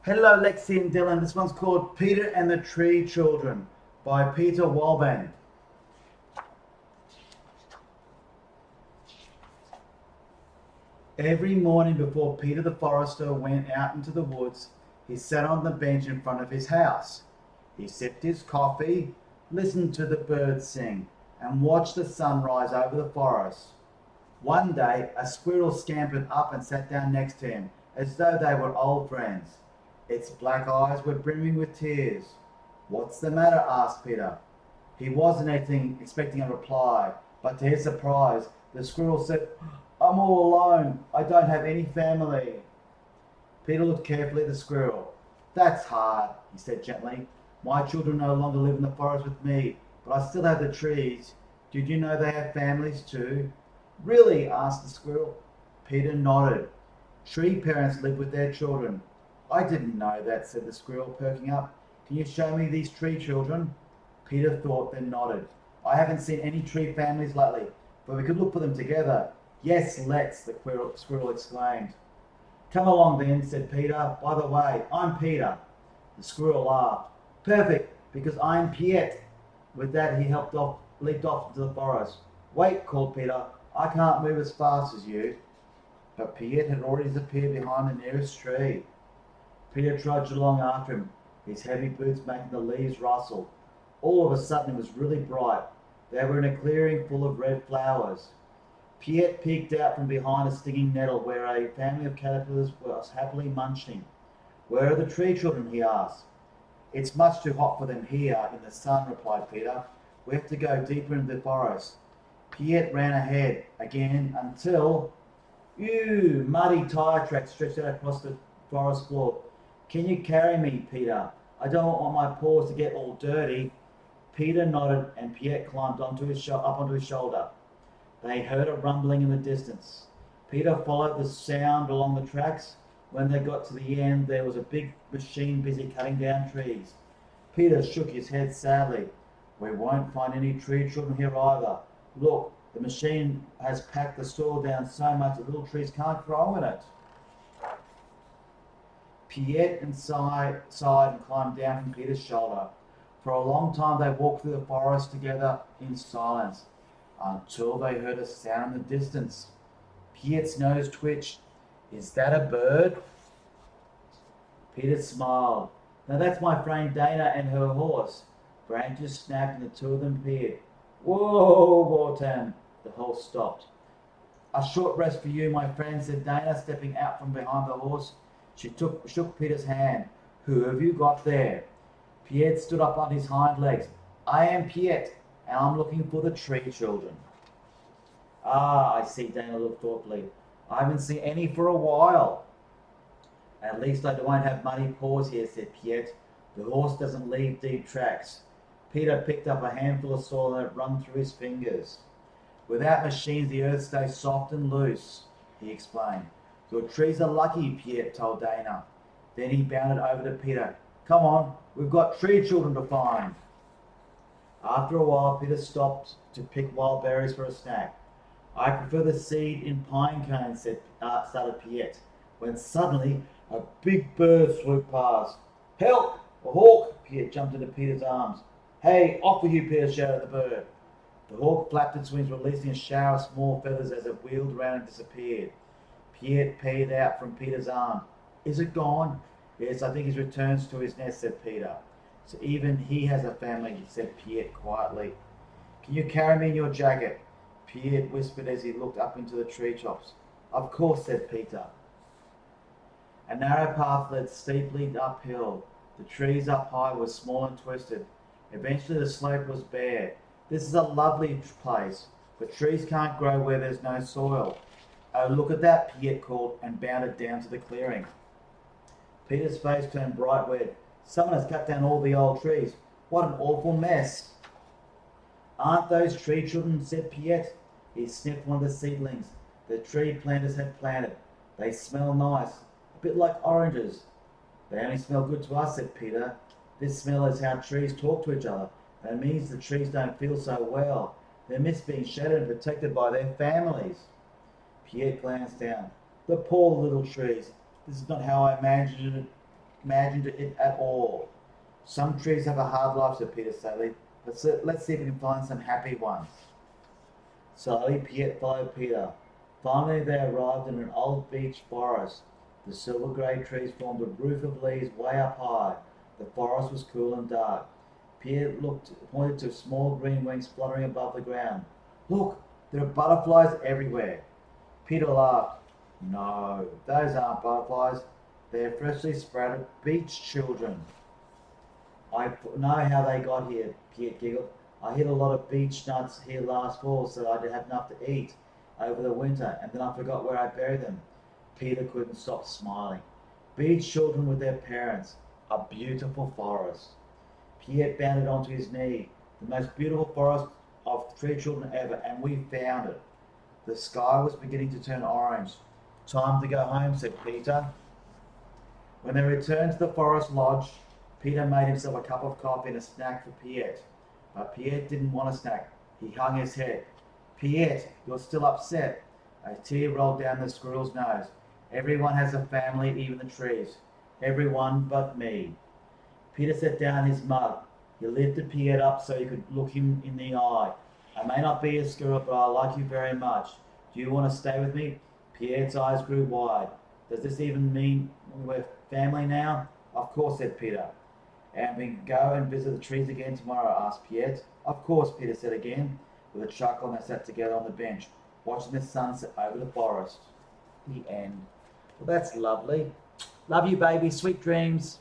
Hello, Lexi and Dylan. This one's called Peter and the Tree Children by Peter Walban. Every morning before Peter the Forester went out into the woods, he sat on the bench in front of his house. He sipped his coffee, listened to the birds sing, and watched the sun rise over the forest. One day, a squirrel scampered up and sat down next to him, as though they were old friends. Its black eyes were brimming with tears. "What's the matter?" asked Peter. He wasn't expecting a reply, but to his surprise, the squirrel said, "I'm all alone. I don't have any family." Peter looked carefully at the squirrel. "That's hard," he said gently. "My children no longer live in the forest with me, but I still have the trees. Did you know they have families too?" "Really?" asked the squirrel. Peter nodded. "Tree parents live with their children." "I didn't know that," said the squirrel, perking up. "Can you show me these tree children?" Peter thought, then nodded. "I haven't seen any tree families lately, but we could look for them together." "Yes, let's," the squirrel exclaimed. "Come along then," said Peter. "By the way, I'm Peter." The squirrel laughed. "Perfect, because I'm Piet." With that, he leaped off into the forest. "Wait," called Peter. "I can't move as fast as you." But Piet had already disappeared behind the nearest tree. Peter trudged along after him, his heavy boots making the leaves rustle. All of a sudden it was really bright. They were in a clearing full of red flowers. Piet peeked out from behind a stinging nettle where a family of caterpillars was happily munching. "Where are the tree children?" he asked. "It's much too hot for them here in the sun," replied Peter. "We have to go deeper into the forest." Piet ran ahead again until... Ew! Muddy tire tracks stretched out across the forest floor. "Can you carry me, Peter? I don't want my paws to get all dirty." Peter nodded and Piet climbed up onto his shoulder. They heard a rumbling in the distance. Peter followed the sound along the tracks. When they got to the end, there was a big machine busy cutting down trees. Peter shook his head sadly. "We won't find any tree children here either. Look, the machine has packed the soil down so much that little trees can't grow in it." Piet and sighed and climbed down from Peter's shoulder. For a long time they walked through the forest together in silence, until they heard a sound in the distance. Piet's nose twitched. "Is that a bird?" Peter smiled. "Now that's my friend Dana and her horse." Branches snapped and the two of them appeared. "Whoa, Wotan!" The horse stopped. "A short rest for you, my friend," said Dana, stepping out from behind the horse. She shook Peter's hand. "Who have you got there?" Piet stood up on his hind legs. "I am Piet, and I'm looking for the tree children." "Ah, I see," Dana looked thoughtfully. "I haven't seen any for a while." "At least I won't have muddy paws here," said Piet. "The horse doesn't leave deep tracks." Peter picked up a handful of soil and it ran through his fingers. "Without machines, the earth stays soft and loose," he explained. "Your trees are lucky," Piet told Dana. Then he bounded over to Peter. "Come on, we've got tree children to find." After a while, Peter stopped to pick wild berries for a snack. "I prefer the seed in pine cones," started Piet, when suddenly a big bird swooped past. "Help! A hawk!" Piet jumped into Peter's arms. "Hey, off with you," Peter shouted at the bird. The hawk flapped its wings, releasing a shower of small feathers as it wheeled around and disappeared. Piet peered out from Peter's arm. "Is it gone?" "Yes, I think he's returned to his nest," said Peter. "So even he has a family," said Piet quietly. "Can you carry me in your jacket?" Piet whispered as he looked up into the tree tops. "Of course," said Peter. A narrow path led steeply uphill. The trees up high were small and twisted. Eventually the slope was bare. "This is a lovely place, but trees can't grow where there's no soil." "Oh, look at that," Piet called and bounded down to the clearing. Peter's face turned bright red. "Someone has cut down all the old trees. What an awful mess." "Aren't those tree children?" said Piet. He sniffed one of the seedlings the tree planters had planted. "They smell nice, a bit like oranges." "They only smell good to us," said Peter. "This smell is how trees talk to each other, and it means the trees don't feel so well. They miss being shadowed and protected by their families." Piet glanced down. "The poor little trees. This is not how I imagined it." imagined it at all. Some trees have a hard life, said Peter sadly. Let's see if we can find some happy ones. Slowly, Piet followed Peter. Finally, they arrived in an old beech forest. The silver grey trees formed a roof of leaves way up high. The forest was cool and dark. Piet pointed to small green wings fluttering above the ground. Look, there are butterflies everywhere. Peter laughed. No, those aren't butterflies. They're freshly sprouted beech children. I know how they got here, Piet giggled. I hid a lot of beech nuts here last fall so I'd have enough to eat over the winter, and then I forgot where I buried them. Peter couldn't stop smiling. Beech children with their parents. A beautiful forest. Piet bounded onto his knee. The most beautiful forest of tree children ever, and we found it. The sky was beginning to turn orange. Time to go home, said Peter. When they returned to the forest lodge, Peter made himself a cup of coffee and a snack for Piet. But Piet didn't want a snack. He hung his head. Piet, you're still upset. A tear rolled down the squirrel's nose. Everyone has a family, even the trees. Everyone but me. Peter set down his mug. He lifted Piet up so he could look him in the eye. I may not be a squirrel, but I like you very much. Do you want to stay with me? Piet's eyes grew wide. Does this even mean we're family now? Of course, said Peter. And we can go and visit the trees again tomorrow, asked Piet. Of course, Peter said again. With a chuckle, and they sat together on the bench, watching the sunset over the forest. The end. Well, that's lovely. Love you, baby. Sweet dreams.